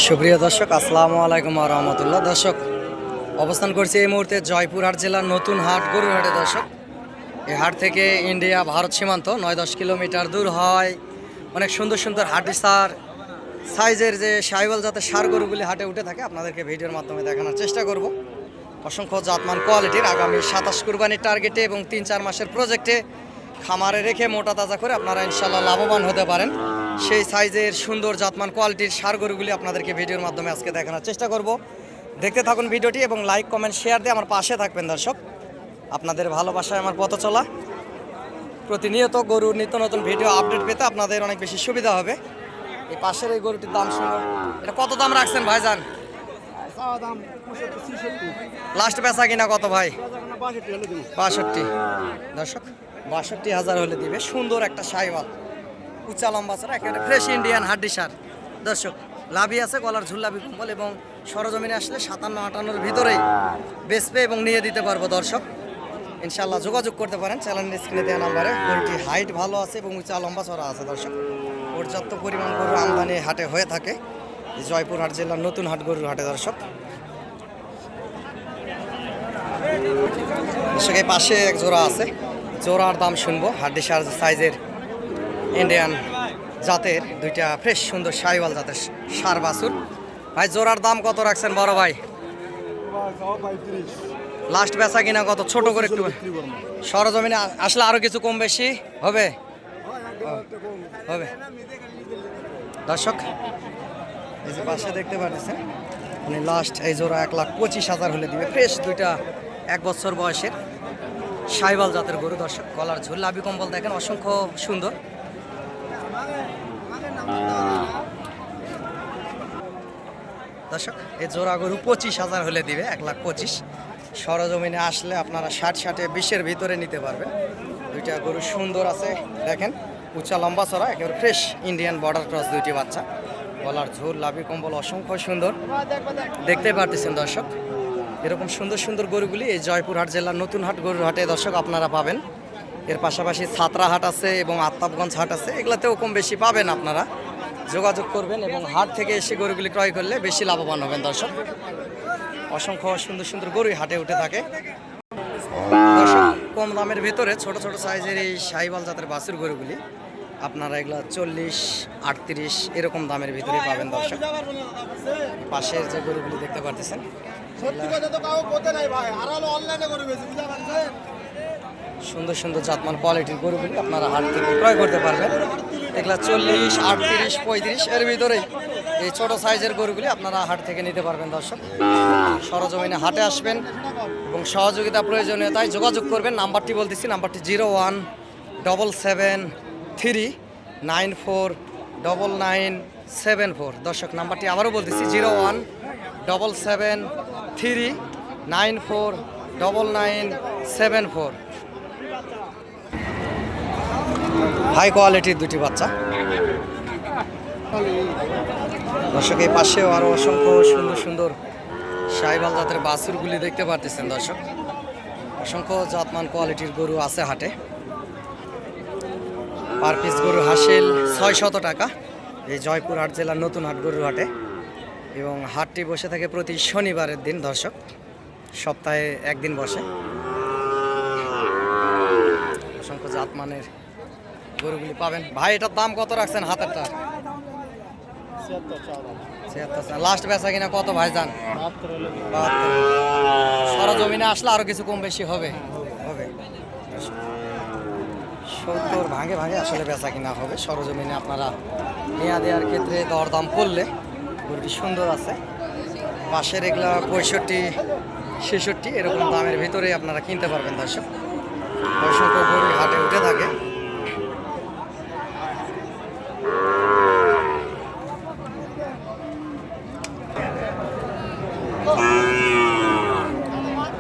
সুপ্রিয় দর্শক, আসসালামু আলাইকুম ওয়া রাহমাতুল্লাহ। দর্শক, অবস্থান করছি এই মুহূর্তে জয়পুরহাট জেলার নতুন হাট গরুর হাটে। দর্শক, এই হাট থেকে ইন্ডিয়া ভারত সীমান্ত 9-10 কিলোমিটার দূর হয়। অনেক সুন্দর সুন্দর হাটি সাইজের যে সাইওয়াল জাতের সার গরুগুলি হাটে উঠে থাকে, আপনাদেরকে ভিডিওর মাধ্যমে দেখানোর চেষ্টা করব। অসংখ্য জাতমান কোয়ালিটির আগামী 27 কুরবানির টার্গেটে এবং 3-4 মাসের প্রজেক্টে খামারে রেখে মোটা তাজা করে আপনারা ইনশাল্লাহ লাভবান হতে পারেন। সেই সাইজের সুন্দর জাতমান কোয়ালিটির সার গরুগুলি আপনাদেরকে ভিডিওর মাধ্যমে আজকে দেখানোর চেষ্টা করব। দেখতে থাকুন ভিডিওটি এবং লাইক কমেন্ট শেয়ার দিয়ে আমার পাশে থাকবেন। দর্শক, আপনাদের ভালোবাসায় আমার পথ চলা। প্রতিনিয়ত গরুর নিত্য নতুন ভিডিও আপডেট পেতে আপনাদের অনেক বেশি সুবিধা হবে। এই পাশের এই গরুটির দাম শুনো, এটা কত দাম রাখছেন ভাইজান? লাস্ট বেচা কিনা কত ভাই? 62। দর্শক, 62,000 হলে দিবে। সুন্দর একটা সাইওয়াল, উঁচা লম্বা ছাড়া একেবারে ফ্রেশ ইন্ডিয়ান হাড্ডি সার। দর্শক, লাভি আছে, গলার ঝুল্লাবি কম্বল এবং সরজমিনে আসলে 57-58-র ভিতরেই বেচবে এবং নিয়ে দিতে পারবো। দর্শক, ইনশাল্লাহ যোগাযোগ করতে পারেন চ্যানেলের স্ক্রিনে দেওয়া নাম্বারে। গরুটি হাইট ভালো আছে এবং উঁচা লম্বা চড়া আছে। দর্শক, পর্যাপ্ত পরিমাণ গরুর আমদানি হাটে হয়ে থাকে জয়পুরহাট জেলার নতুন হাট গরুর হাটে। দর্শক, এই পাশে এক জোড়া আছে, জোড়ার দাম শুনবো। হাড্ডি সাইজের ইন্ডিয়ান জাতের দুইটা ফ্রেশ সুন্দর সাইওয়াল জাতের সার বাছুর। ভাই, জোড়ার দাম কত রাখছেন বড় ভাই? লাস্ট বেচা কিনা কত? ছোট করে একটু সরজমিনে আসলে আরো কিছু কম বেশি হবে হবে। দর্শক, এই যে পাশে দেখতে পাচ্ছেন, মানে লাস্ট এই জোড়া 1,25,000 হলে দিবে। ফ্রেশ দুইটা 1 বছর বয়সের সাইওয়াল জাতের গরু। দর্শক, গলার ঝুল লাভি কম্বল দেখেন অসংখ্য সুন্দর। দর্শক, এই জোড়া গরু 25,000 হলে দিবে, 1,25,000। সরজমিনে আসলে আপনারা 60-20-এর ভিতরে নিতে পারবেন। দুইটা গরু সুন্দর আছে দেখেন, উঁচা লম্বা চড়া একেবারে ফ্রেশ ইন্ডিয়ান বর্ডার ক্রস দুইটি বাচ্চা। গলার ঝোল লাভি কম্বল অসংখ্য সুন্দর দেখতে পারতেছেন। দর্শক, এরকম সুন্দর সুন্দর গরুগুলি এই জয়পুরহাট জেলার নতুন হাট গরুর হাটে দর্শক আপনারা পাবেন। এর পাশাপাশি ছাত্রা হাট আছে এবং আত্তাবগঞ্জ হাট আছে, এগুলাতেও কম বেশি পাবেন। আপনারা যোগাযোগ করবেন এবং হাট থেকে এসে গরুগুলি ক্রয় করলে বেশি লাভবান হবেন। দর্শক, অসংখ্য সুন্দর সুন্দর গরুই হাটে উঠে থাকে। দর্শক, কম দামের ভিতরে ছোট ছোট সাইজের এই সাইওয়াল জাতের বাছুর গরুগুলি আপনারা এগুলা 40-38 এরকম দামের ভিতরে পাবেন। দর্শক, পাশের যে গরুগুলি দেখতে পারতেছেন, সুন্দর সুন্দর জাতমান কোয়ালিটির গরুগুলি আপনারা হাট থেকে ক্রয় করতে পারবেন। এগুলা 40, 38, 35 এর ভিতরেই এই ছোট সাইজের গরুগুলি আপনারা হাট থেকে নিতে পারবেন। দর্শক, সরজমিনে হাটে আসবেন এবং সহযোগিতা প্রয়োজনীয়তায় যোগাযোগ করবেন। নাম্বারটি বলতেছি, নাম্বারটি 0177394974। দর্শক, নাম্বারটি আবারও বলতেছি, 0177394974। হাই কোয়ালিটির দুটি বাচ্চা। দর্শক, এই পাশেও আরো অসংখ্য সুন্দর সুন্দর সাইওয়াল জাতের বাছুরগুলি দেখতে পারতেছেন। দর্শক, অসংখ্য জাতমান কোয়ালিটির গরু আছে হাটে। পার পিস গরু হাসিল 600 টাকা এই জয়পুরহাট জেলার নতুন হাট গরুর হাটে। এবং হাটটি বসে থাকে প্রতি শনিবারের দিন। দর্শক, সপ্তাহে একদিন বসে। অসংখ্য জাতমানের গরুগুলি পাবেন। ভাই, এটার দাম কত রাখছেন হাতেরটা? 76। লাস্ট বেচা কিনা কত ভাই জান? 72। সরজমিনে আসলে আরো কিছু কম বেশি হবে হবে 70 ভাঙে ভাঙে আসলে বেচা কিনা হবে। সরজমিনে আপনারা নেওয়া দেওয়ার ক্ষেত্রে দরদাম করলে গরুটি সুন্দর আছে। পাশের এগুলা 65-66 এরকম দামের ভিতরে আপনারা কিনতে পারবেন। দর্শক, অসংখ্য গরু হাটে উঠে থাকে।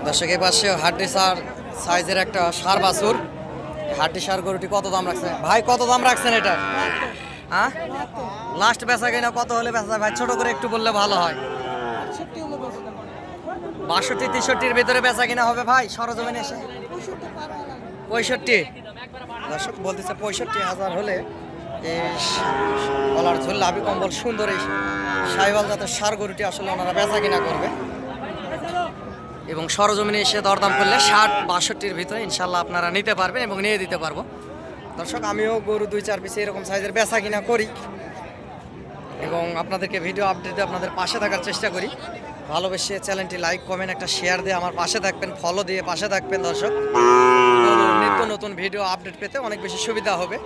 দর্শক, এই পাশে হাড্ডি সার সাইজের একটা সার বাছুর। হাড্ডি সার গরুটি কত দাম রাখছেন ভাই? কত দাম রাখছেন এটা? হ্যাঁ, লাস্ট বেচা কিনা কত হলে বেচা ভাই? ছোট করে একটু বললে ভালো হয়। 62-63-র ভিতরে বেচা কিনা হবে ভাই সরজমিনে এসে? 65। দর্শক বলতেছে 65,000 হলে এই গলার ঝোল লাভি কম্বল সুন্দর এই সাইওয়াল জাতের ষাঁড় গরুটি আসলে ওনারা বেচা কিনা করবে এবং সরজমিনে এসে দরদাম করলে 60-62-র ভিতরে ইনশাল্লাহ আপনারা নিতে পারবেন এবং নিয়ে দিতে পারবো। দর্শক আমিও গরু 2-4 পিস এরকম সাইজের বেচা কিনা করি এবং আপনাদেরকে ভিডিও আপডেট দিয়ে আপনাদের পাশে থাকার চেষ্টা করি। ভালোবেসে চ্যানেলটি লাইক কমেন্ট একটা শেয়ার দিয়ে আমার পাশে থাকবেন, ফলো দিয়ে পাশে থাকবেন দর্শক। নিত্য নতুন ভিডিও আপডেট পেতে অনেক বেশি সুবিধা হবে।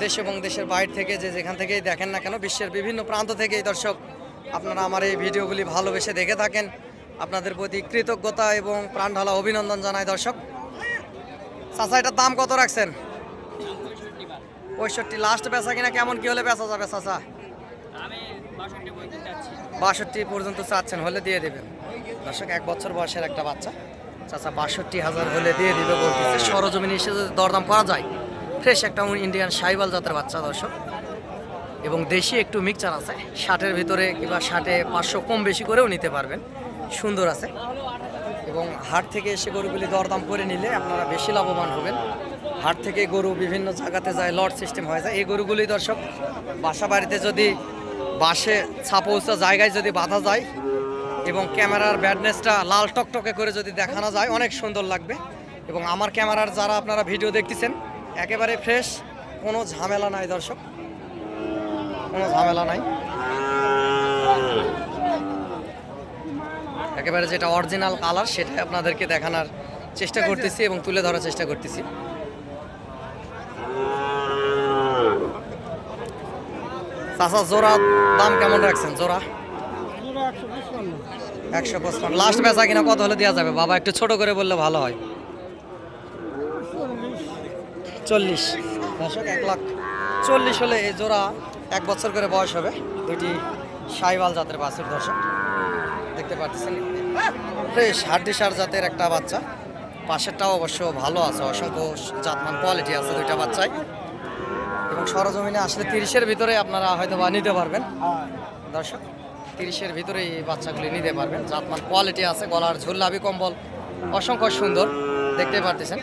দেশ এবং দেশের বাইরে থেকে যে যেখান থেকেই দেখেন না কেন, বিশ্বের বিভিন্ন প্রান্ত থেকেই দর্শক আপনারা আমার এই ভিডিওগুলি ভালোবেসে দেখে থাকেন। আপনাদের প্রতি কৃতজ্ঞতা এবং প্রাণ ঢালা অভিনন্দন জানাই দর্শক। চাচা এটার দাম কত রাখছেন? 65 লাস্ট বেচা কিনা কেমন কি হলে বেচা যাবে চাচা? 62 পর্যন্ত চাচ্ছেন, হলে দিয়ে দেবেন দর্শক। 1 বছর বয়সের একটা বাচ্চা চাচা 62,000 হলে দিয়ে দিবে বলতেছে। সরজমিনে এসে যদি দরদাম করা যায়, ফ্রেশ একটা ইন্ডিয়ান সাইওয়াল জাতের বাচ্চা দর্শক এবং দেশি একটু মিক্সচার আছে। 60-এর ভিতরে কিংবা 60-500 কম বেশি করেও নিতে পারবেন, সুন্দর আছে। এবং হাট থেকে এসে গরুগুলি দরদাম করে নিলে আপনারা বেশি লাভবান হবেন। হাট থেকে গরু বিভিন্ন জায়গাতে যায়, লট সিস্টেম হয়ে যায়। এই গরুগুলি দর্শক বাসা বাড়িতে যদি বাসে ছাপোচা জায়গায় যদি বাঁধা যায় এবং ক্যামেরার ব্যাডনেসটা লাল টকটকে করে যদি দেখানো যায়, অনেক সুন্দর লাগবে। এবং আমার ক্যামেরার যারা আপনারা ভিডিও দেখতেছেন একেবারে ফ্রেশ, কোনো ঝামেলা নাই দর্শক, কোনো ঝামেলা নাই। একেবারে যেটা অরিজিনাল কালার সেটাই আপনাদেরকে দেখানোর চেষ্টা করতেছি এবং তুলে ধরার চেষ্টা করতেছি। চাচা জোড়া দাম কেমন রাখছেন? জোড়া 155। লাস্ট বেচা কিনা কত হলে দেওয়া যাবে বাবা? একটু ছোট করে বললে ভালো হয়। 40 দর্শক, 1,40,000 হলে এই জোড়া 1 বছর করে বয়স হবে। দুটি সাইওয়াল জাতের বাছুর দর্শক দেখতে পাচ্ছেন, ফ্রেশ হাড্ডিসার জাতের একটা বাচ্চা। পাশেরটাও অবশ্য ভালো আছে, অসংখ্য জাতমান কোয়ালিটি আছে দুইটা বাচ্চায়। এবং সরজমিনে আসলে 30-এর ভিতরে আপনারা হয়তো বা নিতে পারবেন দর্শক। 30-এর ভিতরে এই বাচ্চাগুলি নিতে পারবেন, জাতমান কোয়ালিটি আছে। গলার ঝুল লাভি কম্বল অসংখ্য সুন্দর দেখতে পারতেছেন।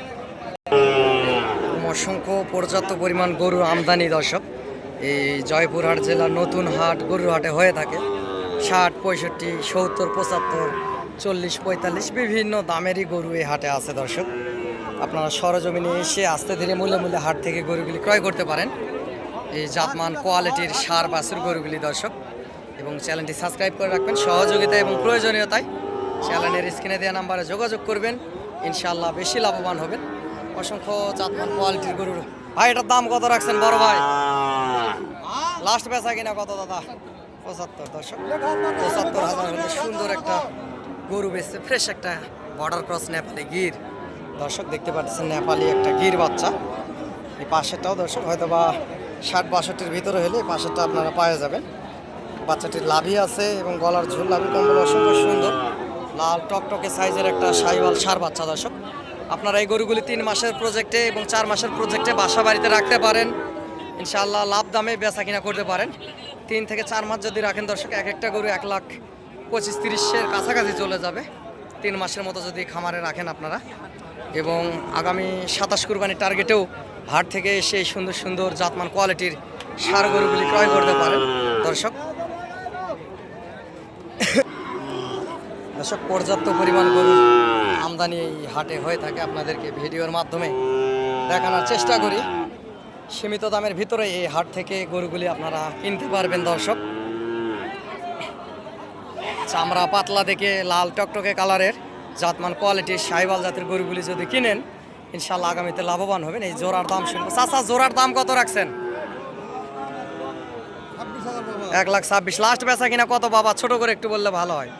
অসংখ্য পর্যাপ্ত পরিমাণ গরুর আমদানি দর্শক এই জয়পুরহাট জেলার নতুন হাট গরুর হাটে হয়ে থাকে। 60, 65, 70, 75, 40, 45 বিভিন্ন দামেরই গরু এই হাটে আছে দর্শক। আপনারা সরজমিনে এসে আস্তে ধীরে মূল্যে মূল্যে হাট থেকে গরুগুলি ক্রয় করতে পারেন, এই জাতমান কোয়ালিটির ষাঁড় বাছুর গরুগুলি দর্শক। এবং চ্যানেলটি সাবস্ক্রাইব করে রাখবেন, সহযোগিতা এবং প্রয়োজনীয়তায় চ্যানেলের স্ক্রিনে দেওয়া নাম্বারে যোগাযোগ করবেন, ইনশাআল্লাহ বেশি লাভবান হবেন। অসংখ্য জাতমান কোয়ালিটির গরুর। ভাই এটার দাম কত রাখছেন বড় ভাই? লাস্ট বেচা কিনা কত দাদা? 75 দর্শক, 75,000 হলে সুন্দর একটা গরু বেচছে, ফ্রেশ একটা বর্ডার ক্রস নেপালি গির দর্শক দেখতে পাচ্ছেন, নেপালি একটা গির বাচ্চা। এই পাশেরটাও দর্শক হয়তো বা 60-62-র ভিতরে হলে এই পাশেরটা আপনারা পাওয়া যাবেন। বাচ্চাটির লাভি আছে এবং গলার ঝুল লাভি কম্বল অসংখ্য সুন্দর, লাল টকটকে সাইজের একটা সাইওয়াল ষাঁড় বাচ্চা দর্শক। আপনারা এই গরুগুলি 3 মাসের প্রজেক্টে এবং 4 মাসের প্রজেক্টে বাসা বাড়িতে রাখতে পারেন, ইনশাআল্লাহ লাভ দামে বেচা কিনা করতে পারেন। 3 থেকে 4 মাস যদি রাখেন দর্শক, এক একটা গরু 1,25,30-এর কাছাকাছি চলে যাবে 3 মাসের মতো যদি খামারে রাখেন আপনারা। এবং আগামী 27 কুরবানির টার্গেটেও হাট থেকে এসে সুন্দর সুন্দর জাতমান কোয়ালিটির ষাঁড় গরুগুলি ক্রয় করতে পারেন দর্শক। দর্শক পর্যাপ্ত পরিমাণ গরু আমদানি এই হাটে হয়ে থাকে, আপনাদেরকে ভিডিওর মাধ্যমে দেখানোর চেষ্টা করি। সীমিত দামের ভিতরে এই হাট থেকে গরুগুলি আপনারা কিনতে পারবেন দর্শক। চামড়া পাতলা দেখে লাল টকটকে কালারের জাতমান কোয়ালিটির সাইওয়াল জাতের গরুগুলি যদি কিনেন, ইনশাআল্লাহ আগামীতে লাভবান হবেন। এই জোড়ার দাম শুনবো। চাচা জোড়ার দাম কত রাখছেন? 1,26,000 লাস্ট বেচা কিনা কত বাবা? ছোট করে একটু বললে ভালো হয়।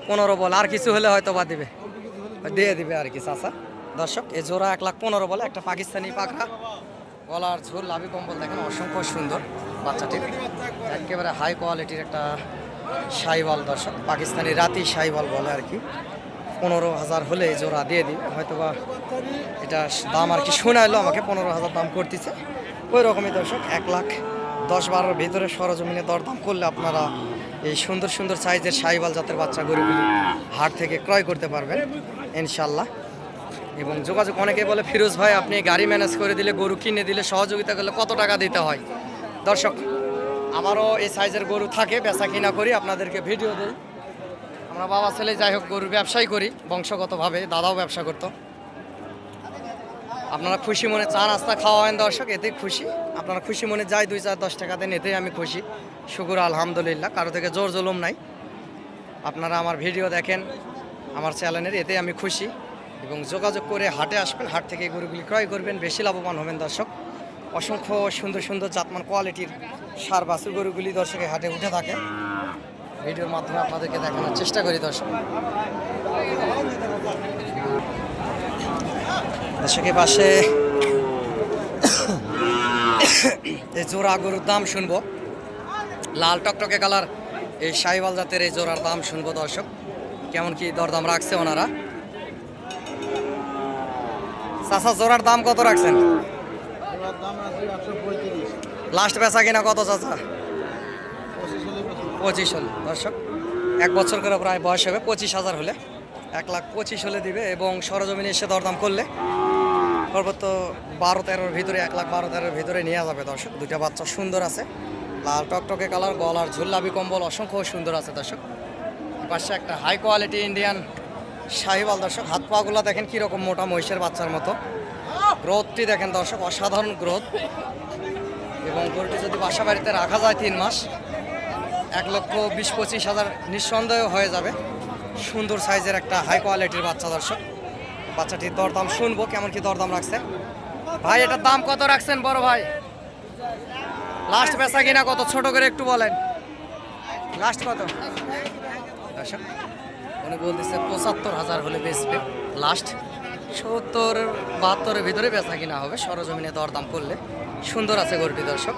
15 বল, আর কিছু হলে হয়তো বা দিবে, দিয়ে দিবে আর কি চাচা দর্শক। এই জোড়া 1,15,000 বলে। একটা পাকিস্তানি পাকড়া, গলার ঝোল লাভি কম্বল দেখেন অসংখ্য সুন্দর বাচ্চাটির, একেবারে হাই কোয়ালিটির একটা সাইওয়াল দর্শক, পাকিস্তানি রাতি সাইওয়াল বলে আর কি। 15,000 হলে এই জোড়া দিয়ে দিবে হয়তো বা। এটা দাম আর কি শোনাইলো আমাকে, 15,000 দাম করতেছে ওই রকমই দর্শক। 1,10,12 ভিতরে সরজমিনে দরদাম করলে আপনারা এই সুন্দর সুন্দর সাইজের সাইওয়াল জাতের বাচ্চা গরুগুলি হাট থেকে ক্রয় করতে পারবেন ইনশাল্লাহ। এবং যোগাযোগ, অনেকে বলে ফিরোজ ভাই আপনি গাড়ি ম্যানেজ করে দিলে, গরু কিনে দিলে, সহযোগিতা করলে কত টাকা দিতে হয়? দর্শক, আমারও এই সাইজের গরু থাকে, বেচা কিনা করি, আপনাদেরকে ভিডিও দিই। আমরা বাবা ছেলে যাই হোক গরুর ব্যবসাই করি বংশগতভাবে, দাদাও ব্যবসা করতো। আপনারা খুশি মনে চা নাস্তা খাওয়াবেন দর্শক, এতেই খুশি। আপনারা খুশি মনে যাই 2-4-10 টাকা দেন, এতেই আমি খুশি। শুকুর আলহামদুলিল্লাহ, কারো থেকে জোর জুলুম নাই। আপনারা আমার ভিডিও দেখেন আমার চ্যানেলের, এতে আমি খুশি। এবং যোগাযোগ করে হাটে আসবেন, হাট থেকে গরুগুলি ক্রয় করবেন, বেশি লাভবান হবেন দর্শক। অসংখ্য সুন্দর সুন্দর জাতমান কোয়ালিটির সার বাছুর গরুগুলি দর্শকের হাটে উঠে থাকে, ভিডিওর মাধ্যমে আপনাদেরকে দেখানোর চেষ্টা করি দর্শক। দর্শকের পাশে এই জোড়া গরুর দাম শুনবো, লাল টকটকে কালার এই শাহিওয়াল জাতের এই জোড়ার দাম শুনবো দর্শক, কেমন কি দরদাম রাখছে ওনারা। চাচা জোড়ার দাম কত রাখছেন? লাস্ট বেচা কিনা কত চাচা? 25 হলে দর্শক, 1 বছর করে প্রায় বয়স হবে, 25,000 হলে, 1,25,000 হলে দিবে। এবং সরজমিনে এসে দরদাম করলে সর্বোচ্চ 12-13-র ভিতরে, 1,12,13-র ভিতরে নিয়ে যাবে দর্শক। দুইটা বাচ্চা সুন্দর আছে, লাল টকটকে কালার, গলার ঝুল্লাবি কম্বল অসংখ্য সুন্দর আছে দর্শক। পাশে একটা হাই কোয়ালিটি ইন্ডিয়ান শাহিওয়াল দর্শক, হাত পাগুলো দেখেন কীরকম মোটা মহিষের বাচ্চার মতো, গ্রোথটি দেখেন দর্শক, অসাধারণ গ্রোথ। এবং গরুটি যদি বাসা বাড়িতে রাখা যায় 3 মাস, 1,20,000-25,000 নিঃসন্দেহ হয়ে যাবে। সুন্দর সাইজের একটা হাই কোয়ালিটির বাচ্চা দর্শক। বাচ্চাটির দরদাম শুনবো, কেমন কি দরদাম রাখছে। ভাই এটার দাম কত রাখছেন বড় ভাই? লাস্ট বেচা কিনা কত, ছোট করে একটু বলেন, লাস্ট কত? দর্শক উনি বলতেছে 75,000 হলে বেচবে, লাস্ট 70-72-এর ভিতরে বেচা কিনা হবে, সরজমিনে দরদাম করলে। সুন্দর আছে গরুটি দর্শক।